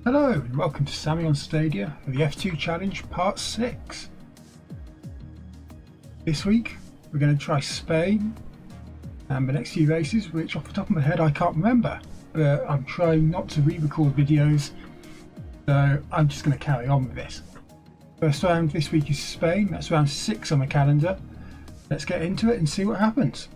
Hello and welcome to Sammy on Stadia for the F2 Challenge Part 6. This week we're going to try Spain and the next few races, which off the top of my head I can't remember, but I'm trying not to re-record videos, so I'm just going to carry on with this. First round this week is Spain. That's round 6 on the calendar. Let's get into it and see what happens.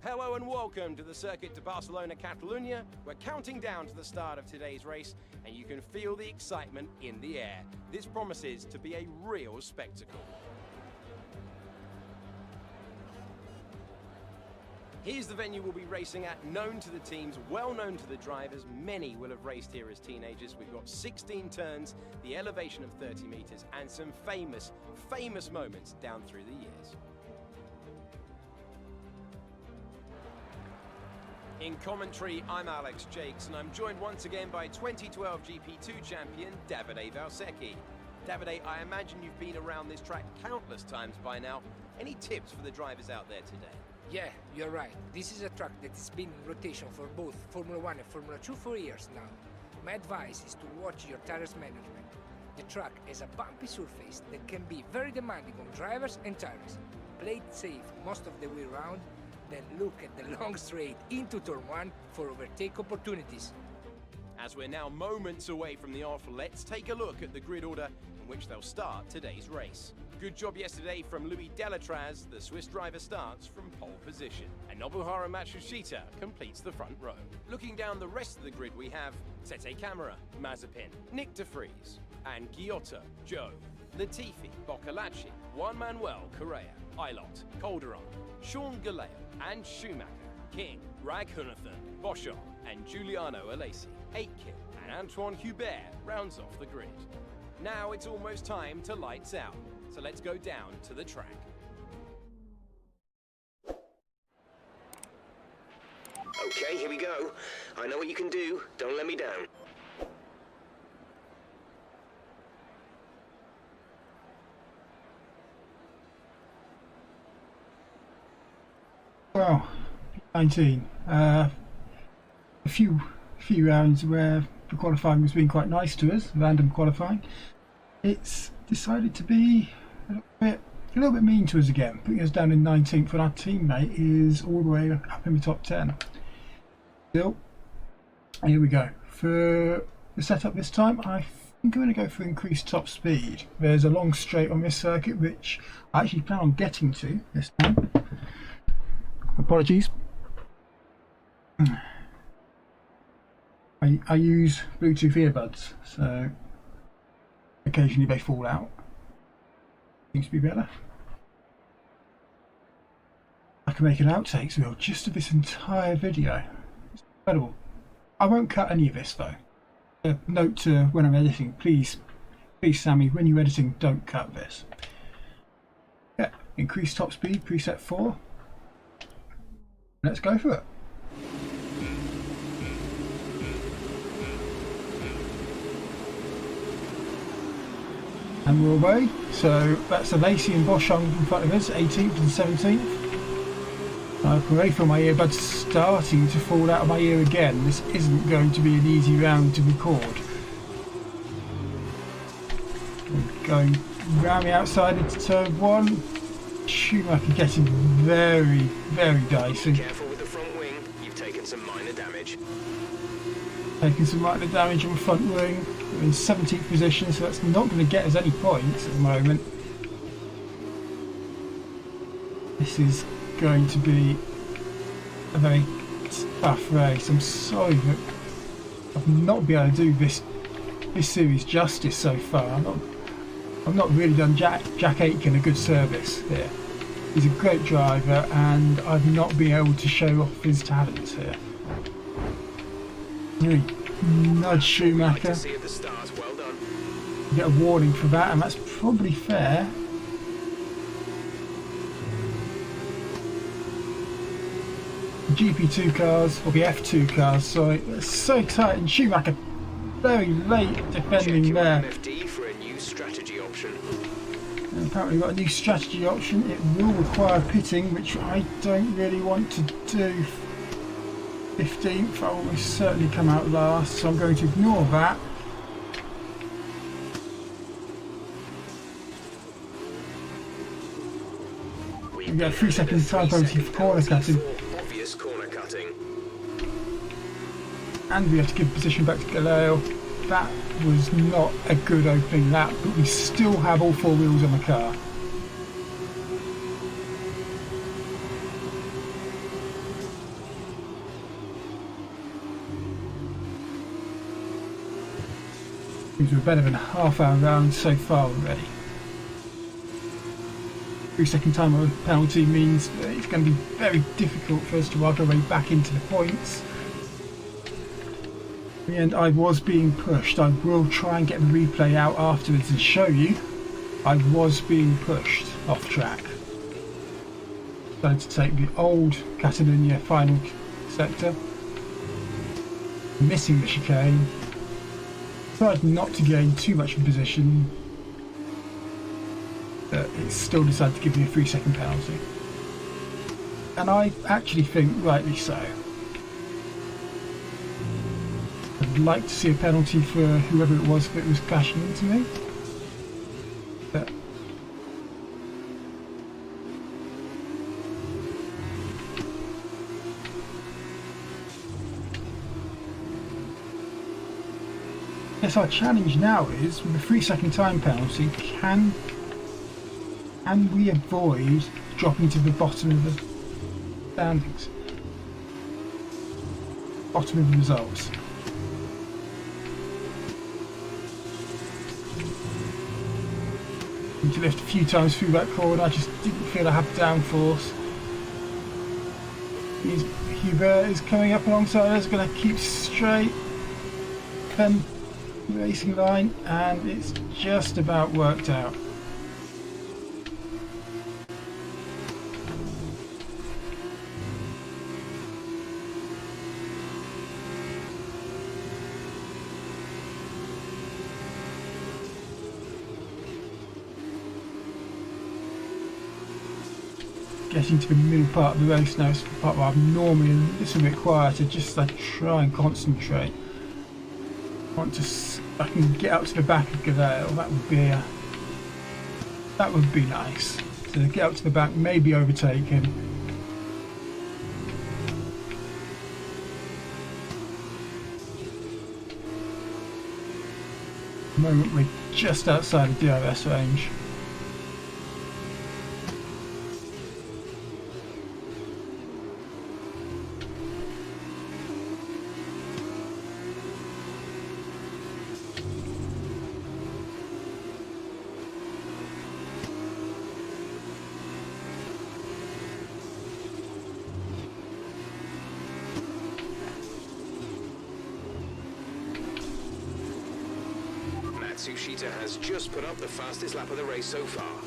Hello and welcome to the circuit to Barcelona, Catalunya. We're counting down to the start of today's race, and you can feel the excitement in the air. This promises to be a real spectacle. Here's the venue we'll be racing at, known to the teams, well known to the drivers. Many will have raced here as teenagers. We've got 16 turns, the elevation of 30 meters, and some famous moments down through the years. In commentary, I'm Alex Jakes, and I'm joined once again by 2012 GP2 champion Davide Valsecchi. Davide, I imagine you've been around this track countless times by now. Any tips for the drivers out there today? Yeah, you're right. This is a track that's been in rotation for both Formula 1 and Formula 2 for years now. My advice is to watch your tires management. The track has a bumpy surface that can be very demanding on drivers and tires. Play it safe most of the way around, then look at the long straight into turn 1 for overtake opportunities. As we're now moments away from the off, let's take a look at the grid order in which they'll start today's race. Good job yesterday from Louis Delatraz. The Swiss driver starts from pole position, and Nobuharu Matsushita completes the front row. Looking down the rest of the grid, we have Tete Camara, Mazepin, Nick de Vries, and Giotto, Joe, Latifi, Boccalacci, Juan Manuel Correa, Aylot, Calderon, Sean Galeo, and Schumacher, King, Raghunathan, Boschon, and Giuliano Alesi. Aitken and Antoine Hubert rounds off the grid. Now it's almost time to lights out, so let's go down to the track. Okay, here we go. I know what you can do. Don't let me down. Well, 19. A few rounds where the qualifying has been quite nice to us, random qualifying. It's decided to be a little bit mean to us again, putting us down in 19th when our teammate is all the way up in the top 10. Still, here we go. For the setup this time, I think I'm going to go for increased top speed. There's a long straight on this circuit which I actually plan on getting to this time. Apologies. I use Bluetooth earbuds, so occasionally they fall out. Seems to be better. I can make an outtakes reel just of this entire video. It's incredible. I won't cut any of this though. Note to when I'm editing, please Sammy, when you're editing, don't cut this. Yeah, increase top speed, preset 4. Let's go for it. And we're away. So that's Alesi and Boschon in front of us, 18th and 17th. I can already feel my earbuds starting to fall out of my ear again. This isn't going to be an easy round to record. We're going round the outside into turn 1. Schumacher getting very dicey. Careful with the front wing. You've taken some minor damage. Taking some minor damage on the front wing. We're in 17th position, so that's not going to get us any points at the moment. This is going to be a very tough race. I'm sorry that I've not been able to do this series justice so far. I've not really done Jack Aitken a good service here. He's a great driver and I've not been able to show off his talents here. Really nudge Schumacher. You get a warning for that, and that's probably fair. GP2 cars, or the F2 cars, sorry, they're so tight, and Schumacher very late defending Check your there. MFD for a new strategy option. And apparently we've got a new strategy option. It will require pitting, which I don't really want to do. 15th, I will almost certainly come out last, so I'm going to ignore that. We get a 3-second time penalty for corner cutting. Obvious corner cutting. And we have to give position back to Galeo. That was not a good opening lap, but we still have all 4 wheels on the car. We're better than half our round so far already. 3-second time penalty means that it's going to be very difficult for us to work our way back into the points. In the end, I was being pushed. I will try and get the replay out afterwards and show you. I was being pushed off track. Started to take the old Catalunya final sector, missing the chicane. Tried not to gain too much in position, but it still decided to give me a 3-second penalty. And I actually think rightly so. I'd like to see a penalty for whoever it was that was crashing into me. But yes, our challenge now is, with a 3-second time penalty, can we avoid dropping to the bottom of the standings? Bottom of the results. I need to lift a few times through that corner. I just didn't feel I had downforce. Hubert is coming up alongside us, going to keep straight. Then racing line, and it's just about worked out. Getting to the middle part of the race now, it's the part where I'm normally a little bit quieter, just to try and concentrate. I can get up to the back of Galeo. That would be nice. So get up to the back, maybe overtake him. At the moment we're just outside of DRS range. Matsushita has just put up the fastest lap of the race so far.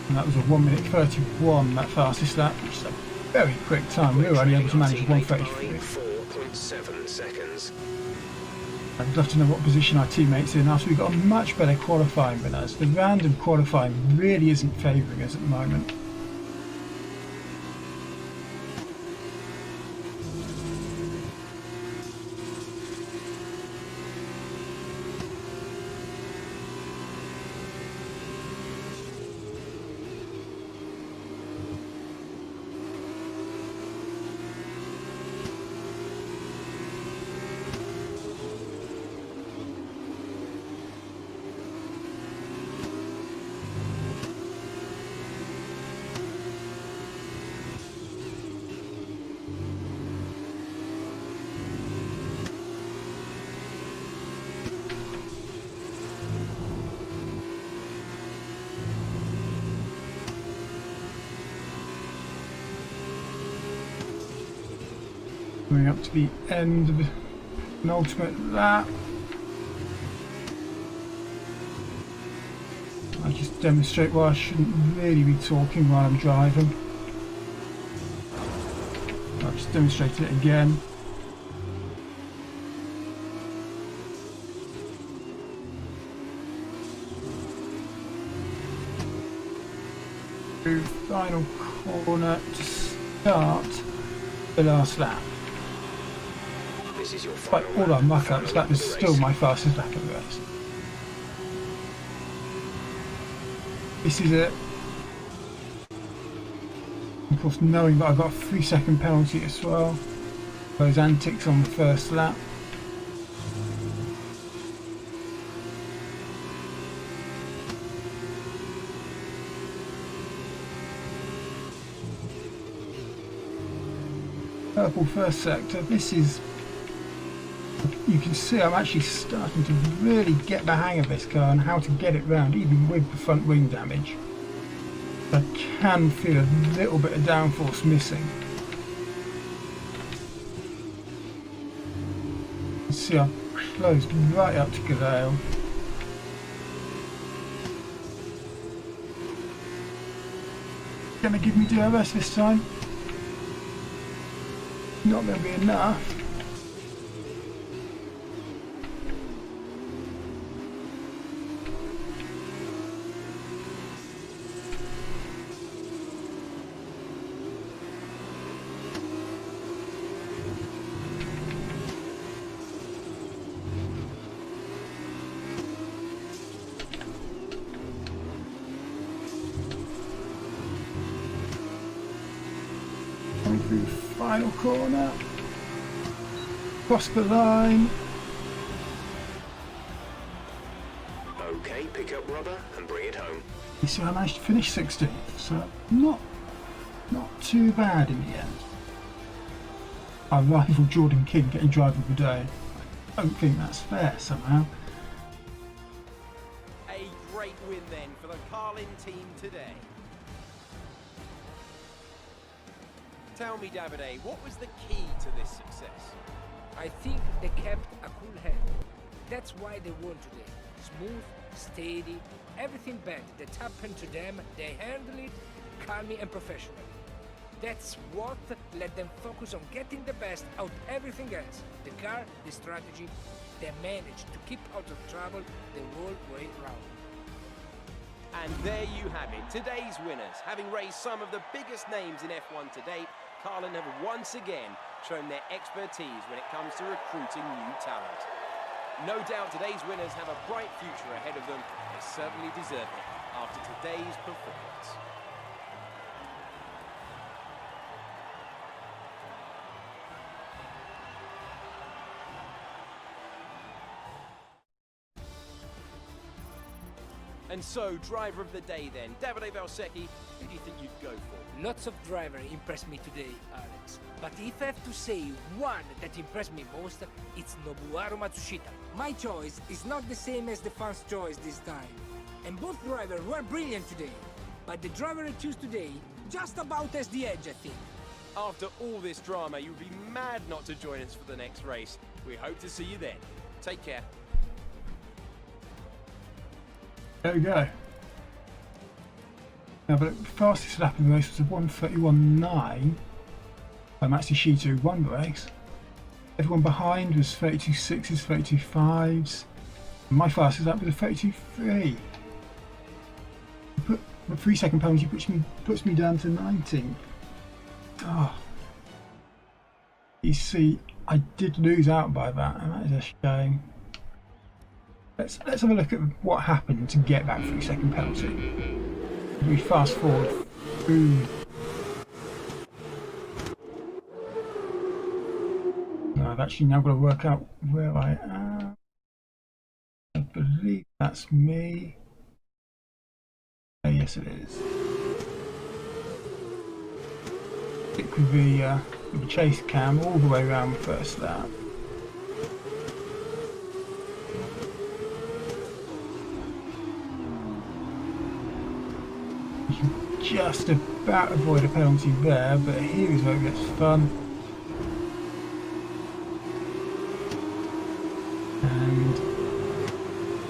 And that was a 1:31, that fastest lap, which is a very quick time. We were only able to manage 1:33. 4.7 seconds. I'd love to know what position our teammates are in after we got a much better qualifying than us. The random qualifying really isn't favouring us at the moment. Coming up to the end of an ultimate lap. I just demonstrate why I shouldn't really be talking while I'm driving. I've just demonstrated it again. Through final corner to start the last lap. This is your But final all our lap, muck-ups, final that lap was of the still race. my fastest lap of the race. This is it. Of course, knowing that I got a 3-second penalty as well. Those antics on the first lap. Purple first sector. This is, you can see I'm actually starting to really get the hang of this car and how to get it round, even with the front wing damage. I can feel a little bit of downforce missing. You can see I'm closed right up to Gazelle. Gonna give me DRS this time. Not going to be enough. Coming through final corner. Cross the line. Okay, pick up rubber and bring it home. You see, I managed to finish 16th, so not too bad in the end. Our rival Jordan King getting driver of the day. I don't think that's fair somehow. A great win then for the Carlin team today. Tell me, Davide, what was the key to this success? I think they kept a cool head. That's why they won today. Smooth, steady, everything bad that happened to them, they handled it calmly and professionally. That's what let them focus on getting the best out of everything else. The car, the strategy, they managed to keep out of trouble the whole way round. And there you have it, today's winners. Having raised some of the biggest names in F1 to date, Carlin have once again shown their expertise when it comes to recruiting new talent. No doubt today's winners have a bright future ahead of them. They certainly deserve it after today's performance. And so, driver of the day then, Davide Valsecchi, who do you think you'd go for? Lots of drivers impressed me today, Alex. But if I have to say one that impressed me most, it's Nobuharu Matsushita. My choice is not the same as the fans' choice this time. And both drivers were brilliant today. But the driver I choose today just about has the edge, I think. After all this drama, you'd be mad not to join us for the next race. We hope to see you then. Take care. There we go. Now, the fastest lap of the race was a 1:31.9. Matsushita won the race. Everyone behind was 32.6s, 32.5s. My fastest lap was a 32.3. The 3-second penalty puts me down to 19. Oh. You see, I did lose out by that, and that is a shame. Let's have a look at what happened to get that 3-second penalty. We fast forward through. No, I've actually now got to work out where I am. I believe that's me. Oh, yes, it is. Stick with the chase cam all the way around the first lap. Just about avoid a penalty there, but here is where it gets fun. And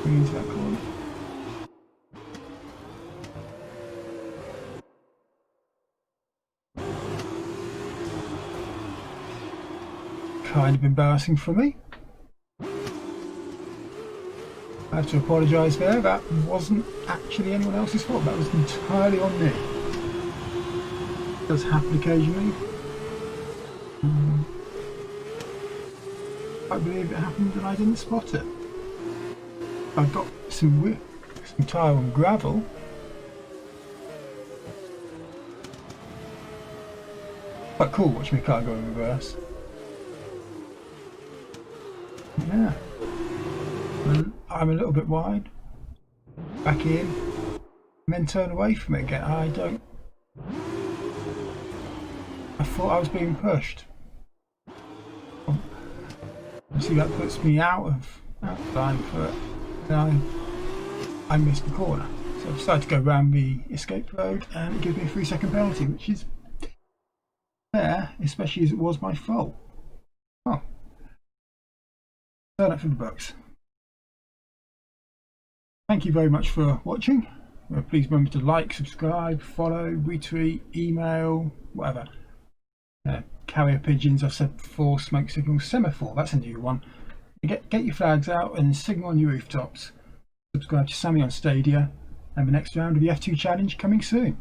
bring into that corner. kind of embarrassing for me. I have to apologise there. That wasn't actually anyone else's fault. That was entirely on me. It does happen occasionally. I believe it happened and I didn't spot it. I got some tyre on gravel. Quite cool watching my car go in reverse. Yeah. And I'm a little bit wide. Back in. And then turn away from it again. I thought I was being pushed. See, that puts me out of line for it. And I missed the corner. So I decided to go around the escape road and it gives me a 3-second penalty, which is fair, especially as it was my fault. Oh. Turn up for the books. Thank you very much for watching. Please remember to like, subscribe, follow, retweet, email, whatever. Carrier pigeons, I've said before, smoke signals, semaphore, that's a new one. Get your flags out and signal on your rooftops. Subscribe to Sammy on Stadia, and the next round of the F2 challenge coming soon.